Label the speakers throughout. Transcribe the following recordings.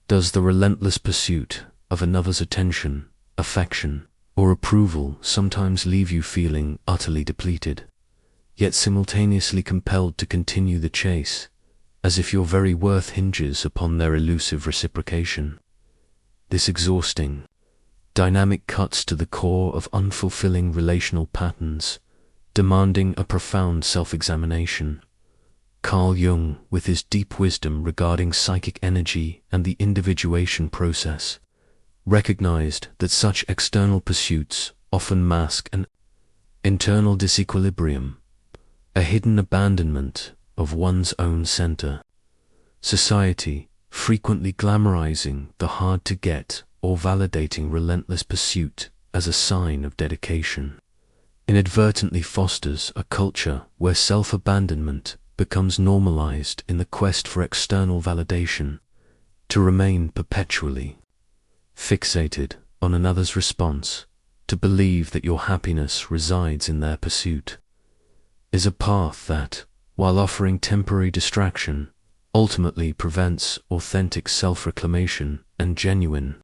Speaker 1: Does the relentless pursuit of another's attention, affection, or approval sometimes leave you feeling utterly depleted, yet simultaneously compelled to continue the chase, as if your very worth hinges upon their elusive reciprocation? This exhausting dynamic cuts to the core of unfulfilling relational patterns, demanding a profound self-examination. Carl Jung, with his deep wisdom regarding psychic energy and the individuation process, recognized that such external pursuits often mask an internal disequilibrium, a hidden abandonment of one's own center. Society, frequently glamorizing the hard-to-get or validating relentless pursuit as a sign of dedication, inadvertently fosters a culture where self-abandonment becomes normalized in the quest for external validation, to remain perpetually fixated on another's response, to believe that your happiness resides in their pursuit, is a path that, while offering temporary distraction, ultimately prevents authentic self-reclamation and genuine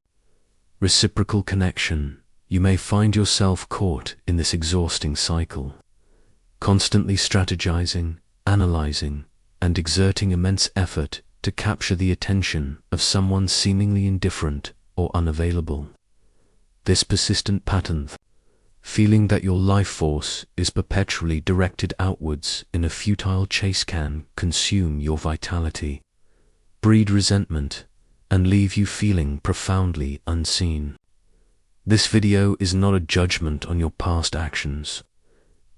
Speaker 1: reciprocal connection. You may find yourself caught in this exhausting cycle, constantly strategizing, analyzing, and exerting immense effort to capture the attention of someone seemingly indifferent or unavailable. This persistent pattern, feeling that your life force is perpetually directed outwards in a futile chase, can consume your vitality, breed resentment, and leave you feeling profoundly unseen. This video is not a judgment on your past actions.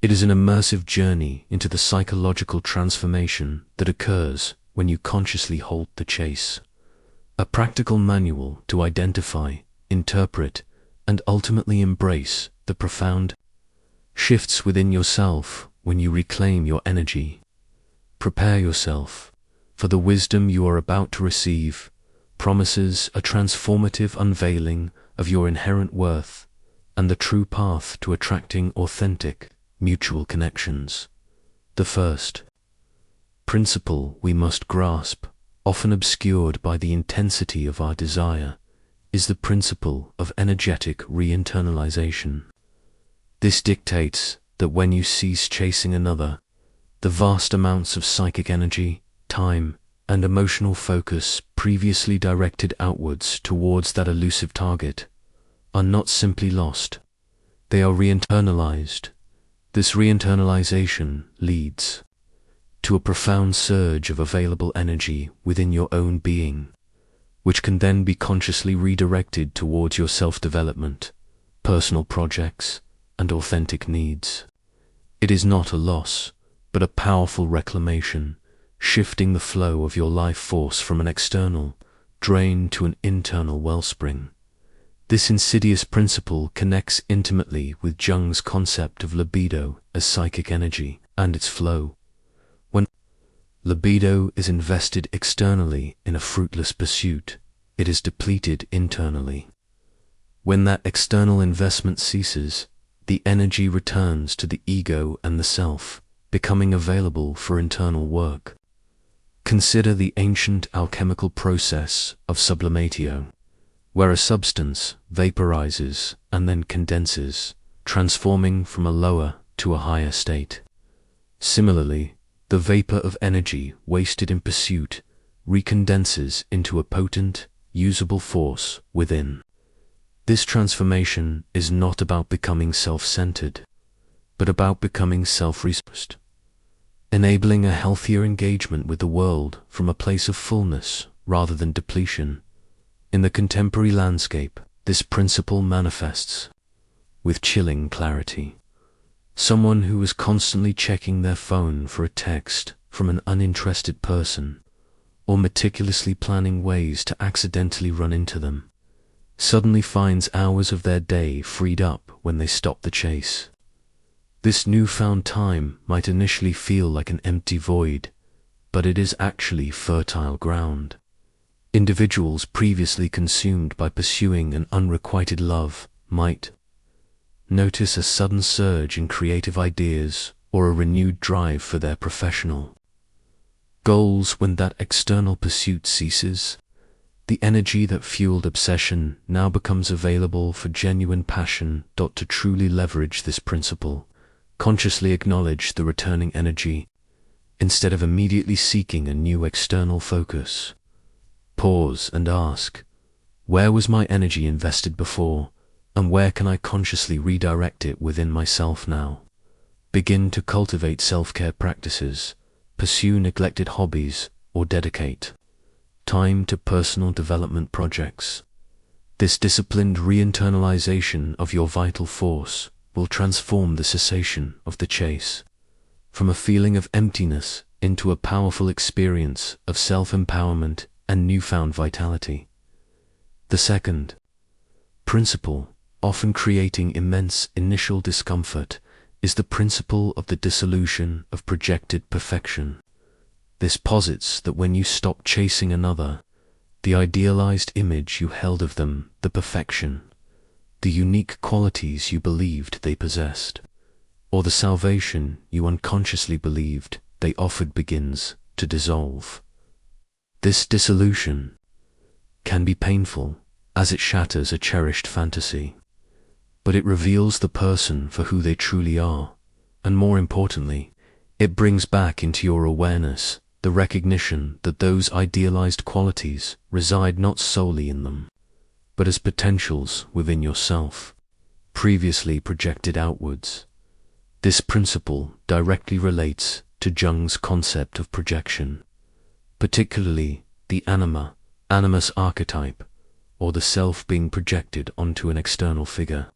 Speaker 1: It is an immersive journey into the psychological transformation that occurs when you consciously halt the chase. A practical manual to identify, interpret, and ultimately embrace the profound shifts within yourself when you reclaim your energy. Prepare yourself, for the wisdom you are about to receive promises a transformative unveiling of your inherent worth and the true path to attracting authentic, mutual connections. The first principle we must grasp, often obscured by the intensity of our desire, is the principle of energetic re-internalization. This dictates that when you cease chasing another, the vast amounts of psychic energy, time, and emotional focus previously directed outwards towards that elusive target are not simply lost. They are re-internalized. This re-internalization leads to a profound surge of available energy within your own being, which can then be consciously redirected towards your self-development, personal projects, and authentic needs. It is not a loss, but a powerful reclamation, shifting the flow of your life force from an external drain to an internal wellspring. This insidious principle connects intimately with Jung's concept of libido as psychic energy and its flow. When libido is invested externally in a fruitless pursuit, it is depleted internally. When that external investment ceases, the energy returns to the ego and the self, becoming available for internal work. Consider the ancient alchemical process of sublimatio, where a substance vaporizes and then condenses, transforming from a lower to a higher state. Similarly, the vapor of energy wasted in pursuit recondenses into a potent, usable force within. This transformation is not about becoming self-centered, but about becoming self-resourced, enabling a healthier engagement with the world from a place of fullness rather than depletion. In the contemporary landscape, this principle manifests with chilling clarity. Someone who is constantly checking their phone for a text from an uninterested person, or meticulously planning ways to accidentally run into them, suddenly finds hours of their day freed up when they stop the chase. This newfound time might initially feel like an empty void, but it is actually fertile ground. Individuals previously consumed by pursuing an unrequited love might notice a sudden surge in creative ideas or a renewed drive for their professional goals when that external pursuit ceases. The energy that fueled obsession now becomes available for genuine passion. To truly leverage this principle, consciously acknowledge the returning energy, instead of immediately seeking a new external focus. Pause and ask, where was my energy invested before, and where can I consciously redirect it within myself now? Begin to cultivate self-care practices, pursue neglected hobbies, or dedicate time to personal development projects. This disciplined re-internalization of your vital force will transform the cessation of the chase from a feeling of emptiness into a powerful experience of self-empowerment and newfound vitality. The second principle, often creating immense initial discomfort, is the principle of the dissolution of projected perfection. This posits that when you stop chasing another, the idealized image you held of them, the perfection, the unique qualities you believed they possessed, or the salvation you unconsciously believed they offered begins to dissolve. This dissolution can be painful, as it shatters a cherished fantasy, but it reveals the person for who they truly are, and more importantly, it brings back into your awareness the recognition that those idealized qualities reside not solely in them, but as potentials within yourself, previously projected outwards. This principle directly relates to Jung's concept of projection, particularly the animus archetype, or the self being projected onto an external figure.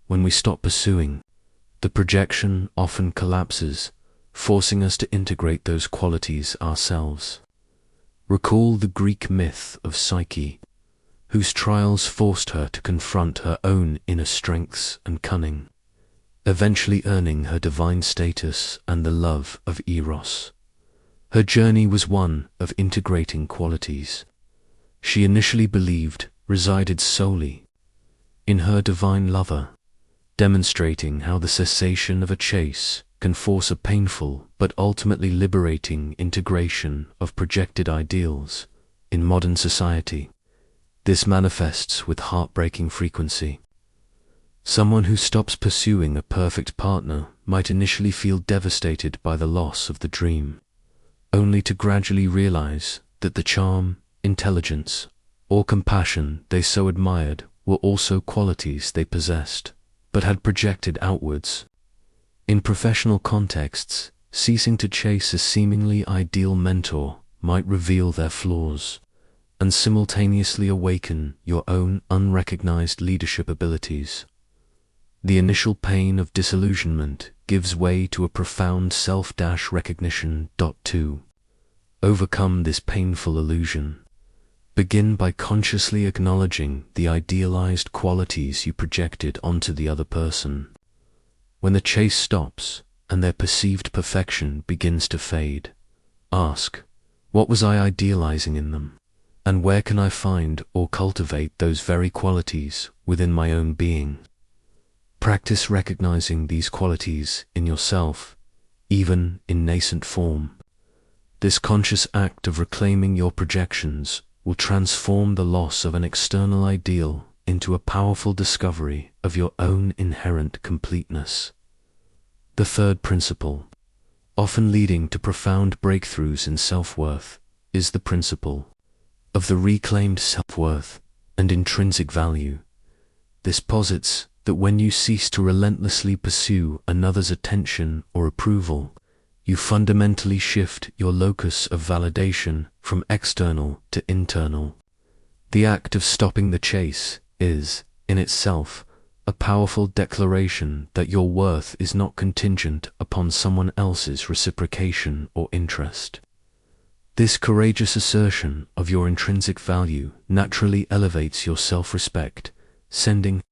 Speaker 1: When we stop pursuing, the projection often collapses, forcing us to integrate those qualities ourselves. Recall the Greek myth of Psyche, whose trials forced her to confront her own inner strengths and cunning, eventually earning her divine status and the love of Eros. Her journey was one of integrating qualities she initially believed resided solely in her divine lover, demonstrating how the cessation of a chase can force a painful but ultimately liberating integration of projected ideals. In modern society, this manifests with heartbreaking frequency. Someone who stops pursuing a perfect partner might initially feel devastated by the loss of the dream, only to gradually realize that the charm, intelligence, or compassion they so admired were also qualities they possessed, but had projected outwards. In professional contexts, ceasing to chase a seemingly ideal mentor might reveal their flaws and simultaneously awaken your own unrecognized leadership abilities. The initial pain of disillusionment gives way to a profound self-recognition. To overcome this painful illusion, begin by consciously acknowledging the idealized qualities you projected onto the other person. When the chase stops and their perceived perfection begins to fade, ask, what was I idealizing in them? And where can I find or cultivate those very qualities within my own being? Practice recognizing these qualities in yourself, even in nascent form. This conscious act of reclaiming your projections will transform the loss of an external ideal into a powerful discovery of your own inherent completeness. The third principle, often leading to profound breakthroughs in self-worth, is the principle of the reclaimed self-worth and intrinsic value. This posits that when you cease to relentlessly pursue another's attention or approval, you fundamentally shift your locus of validation from external to internal. The act of stopping the chase is, in itself, a powerful declaration that your worth is not contingent upon someone else's reciprocation or interest. This courageous assertion of your intrinsic value naturally elevates your self-respect, sending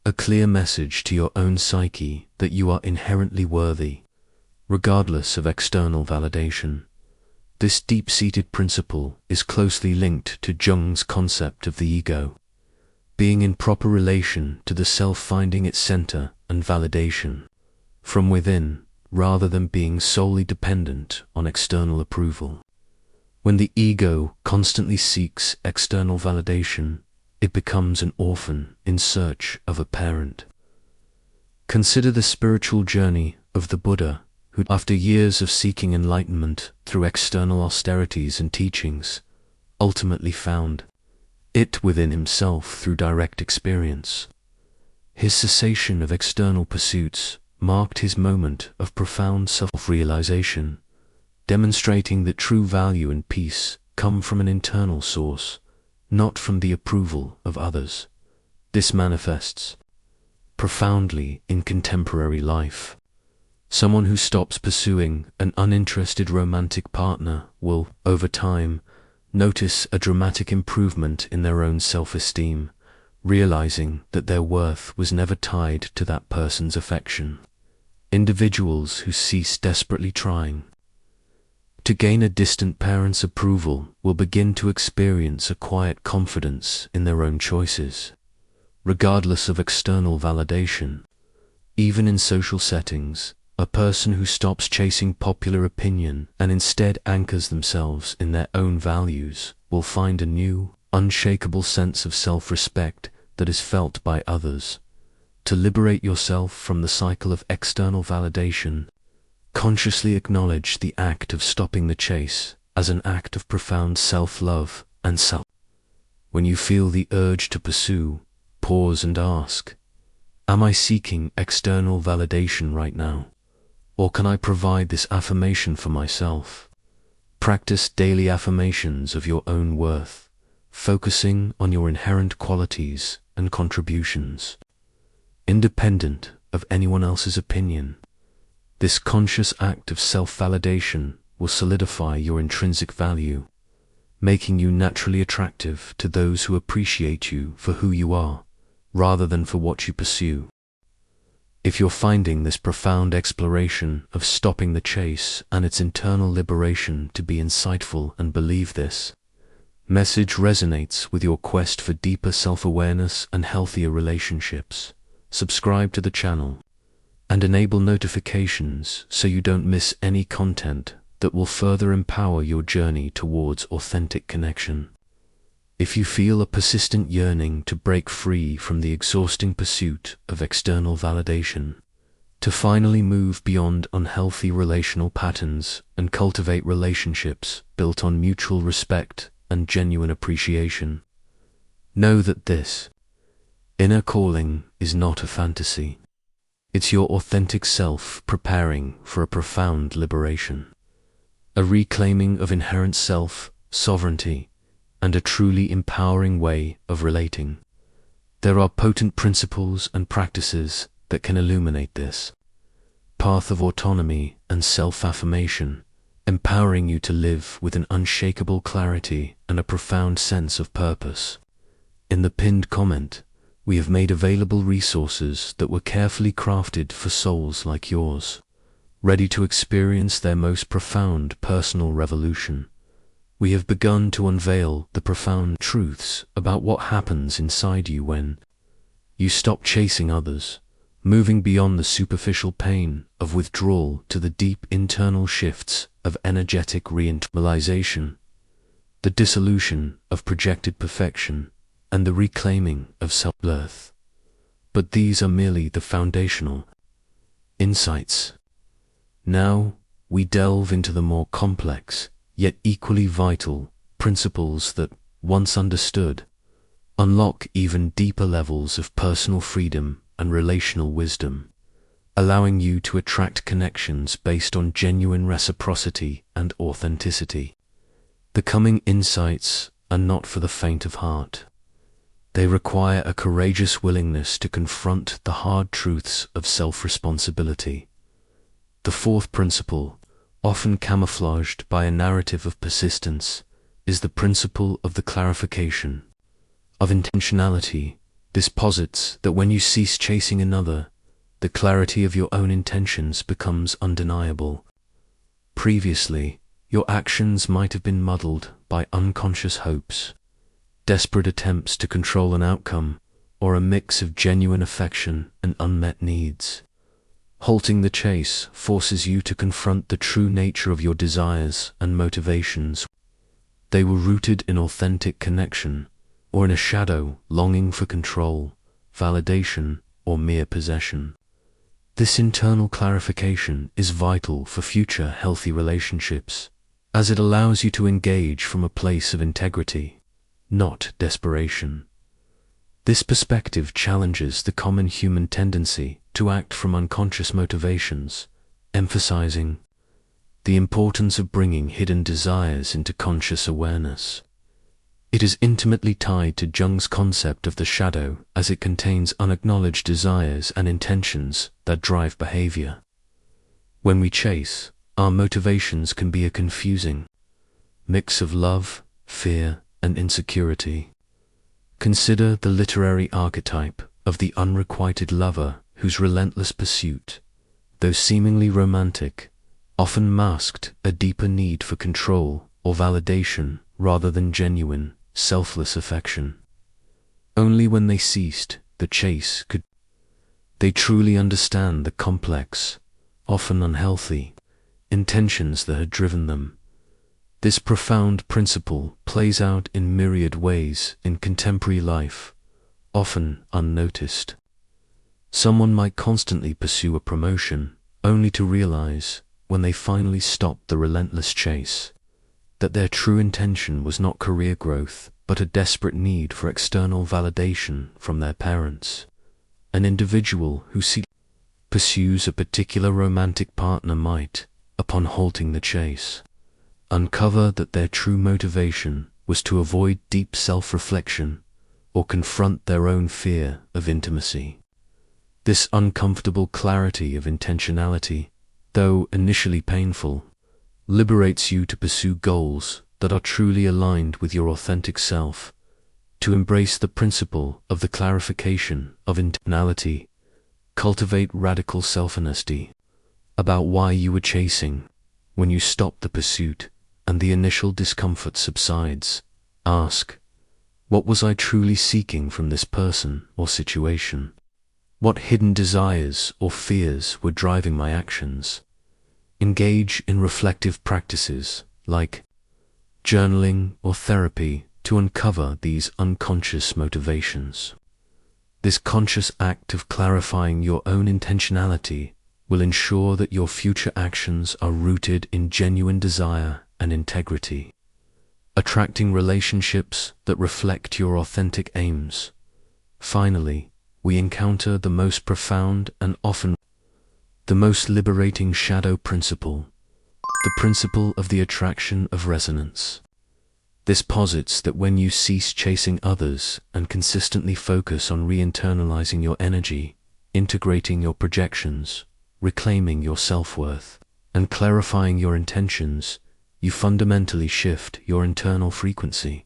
Speaker 1: a clear message to your own psyche that you are inherently worthy, regardless of external validation. This deep-seated principle is closely linked to Jung's concept of the ego, being in proper relation to the self finding its center and validation from within, rather than being solely dependent on external approval. When the ego constantly seeks external validation, it becomes an orphan in search of a parent. Consider the spiritual journey of the Buddha, who, after years of seeking enlightenment through external austerities and teachings, ultimately found it within himself through direct experience. His cessation of external pursuits marked his moment of profound self-realization, demonstrating that true value and peace come from an internal source, not from the approval of others. This manifests profoundly in contemporary life. Someone who stops pursuing an uninterested romantic partner will, over time, notice a dramatic improvement in their own self-esteem, realizing that their worth was never tied to that person's affection. Individuals who cease desperately trying to gain a distant parent's approval will begin to experience a quiet confidence in their own choices, regardless of external validation. Even in social settings, a person who stops chasing popular opinion and instead anchors themselves in their own values will find a new, unshakable sense of self-respect that is felt by others. To liberate yourself from the cycle of external validation, consciously acknowledge the act of stopping the chase as an act of profound self-love and self. When you feel the urge to pursue, pause and ask, am I seeking external validation right now? Or can I provide this affirmation for myself? Practice daily affirmations of your own worth, focusing on your inherent qualities and contributions, independent of anyone else's opinion. This conscious act of self-validation will solidify your intrinsic value, making you naturally attractive to those who appreciate you for who you are, rather than for what you pursue. If you're finding this profound exploration of stopping the chase and its internal liberation to be insightful and believe this message resonates with your quest for deeper self-awareness and healthier relationships, subscribe to the channel and enable notifications so you don't miss any content that will further empower your journey towards authentic connection. If you feel a persistent yearning to break free from the exhausting pursuit of external validation, to finally move beyond unhealthy relational patterns and cultivate relationships built on mutual respect and genuine appreciation, know that this inner calling is not a fantasy. It's your authentic self preparing for a profound liberation, a reclaiming of inherent self, sovereignty, and a truly empowering way of relating. There are potent principles and practices that can illuminate this path of autonomy and self-affirmation, empowering you to live with an unshakable clarity and a profound sense of purpose. In the pinned comment, we have made available resources that were carefully crafted for souls like yours, ready to experience their most profound personal revolution. We have begun to unveil the profound truths about what happens inside you when you stop chasing others, moving beyond the superficial pain of withdrawal to the deep internal shifts of energetic re-internalization, the dissolution of projected perfection, and the reclaiming of self-worth. But these are merely the foundational insights. Now we delve into the more complex, yet equally vital, principles that, once understood, unlock even deeper levels of personal freedom and relational wisdom, allowing you to attract connections based on genuine reciprocity and authenticity. The coming insights are not for the faint of heart. They require a courageous willingness to confront the hard truths of self-responsibility. The fourth principle, often camouflaged by a narrative of persistence, is the principle of the clarification of intentionality. This posits that when you cease chasing another, the clarity of your own intentions becomes undeniable. Previously, your actions might have been muddled by unconscious hopes, desperate attempts to control an outcome, or a mix of genuine affection and unmet needs. Halting the chase forces you to confront the true nature of your desires and motivations. They were rooted in authentic connection, or in a shadow longing for control, validation, or mere possession. This internal clarification is vital for future healthy relationships, as it allows you to engage from a place of integrity, not desperation. This perspective challenges the common human tendency to act from unconscious motivations, emphasizing the importance of bringing hidden desires into conscious awareness. It is intimately tied to Jung's concept of the shadow, as it contains unacknowledged desires and intentions that drive behavior. When we chase, our motivations can be a confusing mix of love, fear, and insecurity. Consider the literary archetype of the unrequited lover whose relentless pursuit, though seemingly romantic, often masked a deeper need for control or validation rather than genuine, selfless affection. Only when they ceased the chase could they truly understand the complex, often unhealthy, intentions that had driven them. This profound principle plays out in myriad ways in contemporary life, often unnoticed. Someone might constantly pursue a promotion, only to realize, when they finally stopped the relentless chase, that their true intention was not career growth, but a desperate need for external validation from their parents. An individual who pursues a particular romantic partner might, upon halting the chase, uncover that their true motivation was to avoid deep self-reflection or confront their own fear of intimacy. This uncomfortable clarity of intentionality, though initially painful, liberates you to pursue goals that are truly aligned with your authentic self, to embrace the principle of the clarification of intentionality, cultivate radical self-honesty about why you were chasing. When you stop the pursuit and the initial discomfort subsides, ask, what was I truly seeking from this person or situation? What hidden desires or fears were driving my actions? Engage in reflective practices like journaling or therapy to uncover these unconscious motivations. This conscious act of clarifying your own intentionality will ensure that your future actions are rooted in genuine desire and integrity, attracting relationships that reflect your authentic aims. Finally, we encounter the most profound and often the most liberating shadow principle, the principle of the attraction of resonance. This posits that when you cease chasing others and consistently focus on re-internalizing your energy, integrating your projections, reclaiming your self-worth, and clarifying your intentions, you fundamentally shift your internal frequency.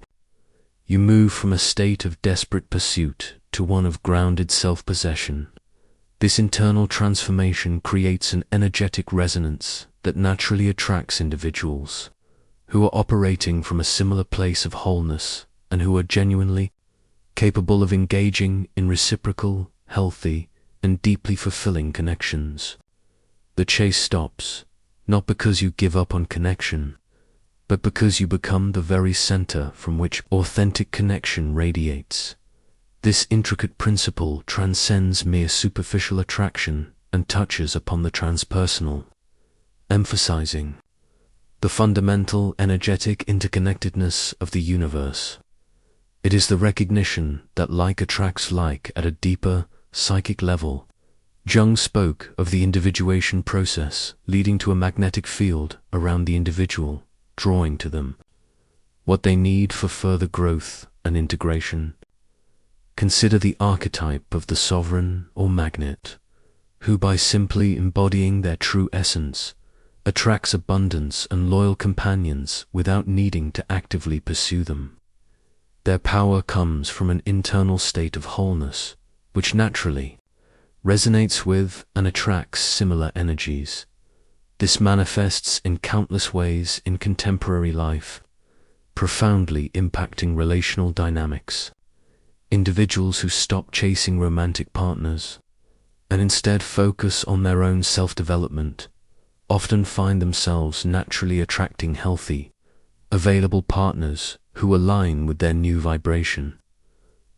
Speaker 1: You move from a state of desperate pursuit to one of grounded self-possession. This internal transformation creates an energetic resonance that naturally attracts individuals who are operating from a similar place of wholeness and who are genuinely capable of engaging in reciprocal, healthy, and deeply fulfilling connections. The chase stops, not because you give up on connection, but because you become the very center from which authentic connection radiates. This intricate principle transcends mere superficial attraction and touches upon the transpersonal, emphasizing the fundamental energetic interconnectedness of the universe. It is the recognition that like attracts like at a deeper, psychic level. Jung spoke of the individuation process leading to a magnetic field around the individual, drawing to them what they need for further growth and integration. Consider the archetype of the sovereign or magnet, who by simply embodying their true essence attracts abundance and loyal companions without needing to actively pursue them. Their power comes from an internal state of wholeness, which naturally resonates with and attracts similar energies. This manifests in countless ways in contemporary life, profoundly impacting relational dynamics. Individuals who stop chasing romantic partners and instead focus on their own self-development often find themselves naturally attracting healthy, available partners who align with their new vibration,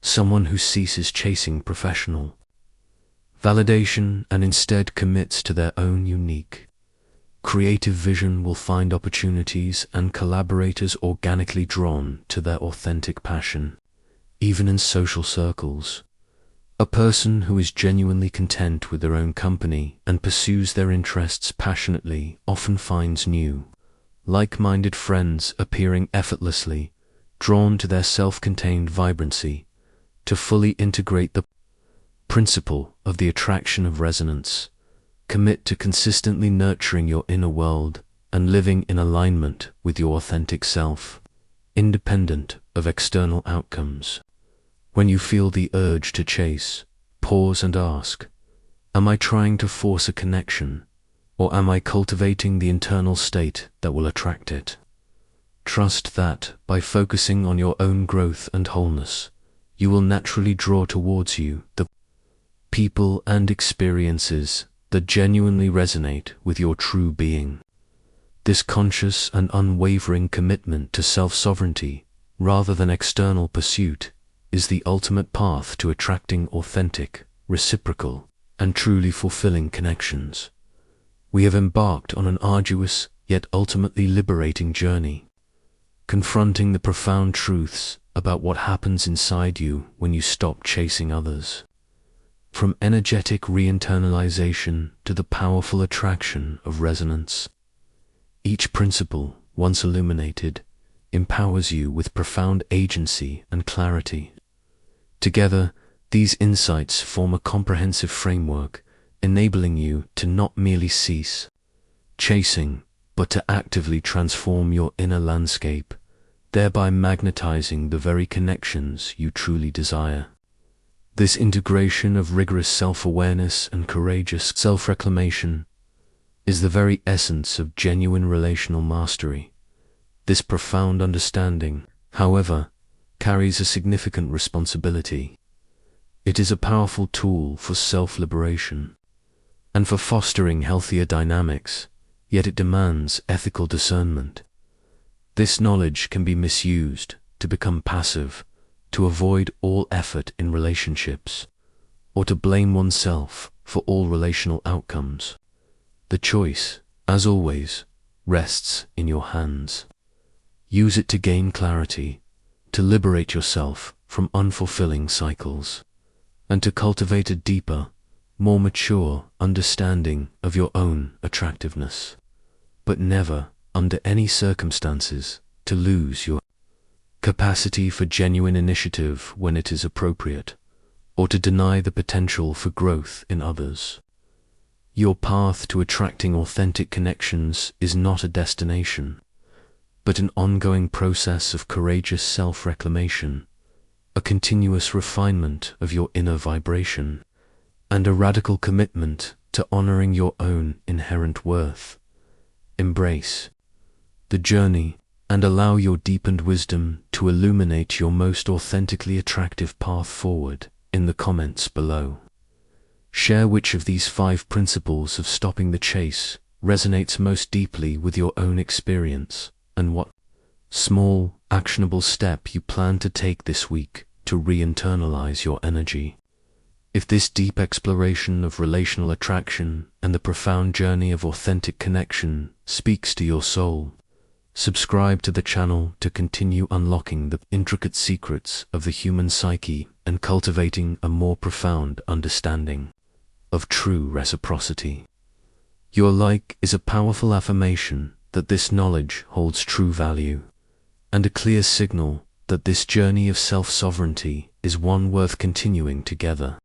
Speaker 1: someone who ceases chasing professional validation and instead commits to their own unique, creative vision will find opportunities and collaborators organically drawn to their authentic passion, even in social circles. A person who is genuinely content with their own company and pursues their interests passionately often finds new, like-minded friends appearing effortlessly, drawn to their self-contained vibrancy. To fully integrate the principle of the attraction of resonance, commit to consistently nurturing your inner world and living in alignment with your authentic self, independent of external outcomes. When you feel the urge to chase, pause and ask, am I trying to force a connection, or am I cultivating the internal state that will attract it? Trust that, by focusing on your own growth and wholeness, you will naturally draw towards you the people and experiences that genuinely resonate with your true being. This conscious and unwavering commitment to self-sovereignty, rather than external pursuit, is the ultimate path to attracting authentic, reciprocal, and truly fulfilling connections. We have embarked on an arduous, yet ultimately liberating journey, confronting the profound truths about what happens inside you when you stop chasing others. From energetic re-internalization to the powerful attraction of resonance, each principle, once illuminated, empowers you with profound agency and clarity. Together, these insights form a comprehensive framework, enabling you to not merely cease chasing, but to actively transform your inner landscape, thereby magnetizing the very connections you truly desire. This integration of rigorous self-awareness and courageous self-reclamation is the very essence of genuine relational mastery. This profound understanding, however, carries a significant responsibility. It is a powerful tool for self-liberation and for fostering healthier dynamics, yet it demands ethical discernment. This knowledge can be misused to become passive, to avoid all effort in relationships, or to blame oneself for all relational outcomes. The choice, as always, rests in your hands. Use it to gain clarity, to liberate yourself from unfulfilling cycles, and to cultivate a deeper, more mature understanding of your own attractiveness. But never, under any circumstances, to lose your capacity for genuine initiative when it is appropriate, or to deny the potential for growth in others. Your path to attracting authentic connections is not a destination, but an ongoing process of courageous self-reclamation, a continuous refinement of your inner vibration, and a radical commitment to honoring your own inherent worth. Embrace the journey and allow your deepened wisdom to illuminate your most authentically attractive path forward in the comments below. Share which of these 5 principles of stopping the chase resonates most deeply with your own experience, and what small, actionable step you plan to take this week to re-internalize your energy. If this deep exploration of relational attraction and the profound journey of authentic connection speaks to your soul, subscribe to the channel to continue unlocking the intricate secrets of the human psyche and cultivating a more profound understanding of true reciprocity. Your like is a powerful affirmation that this knowledge holds true value, and a clear signal that this journey of self-sovereignty is one worth continuing together.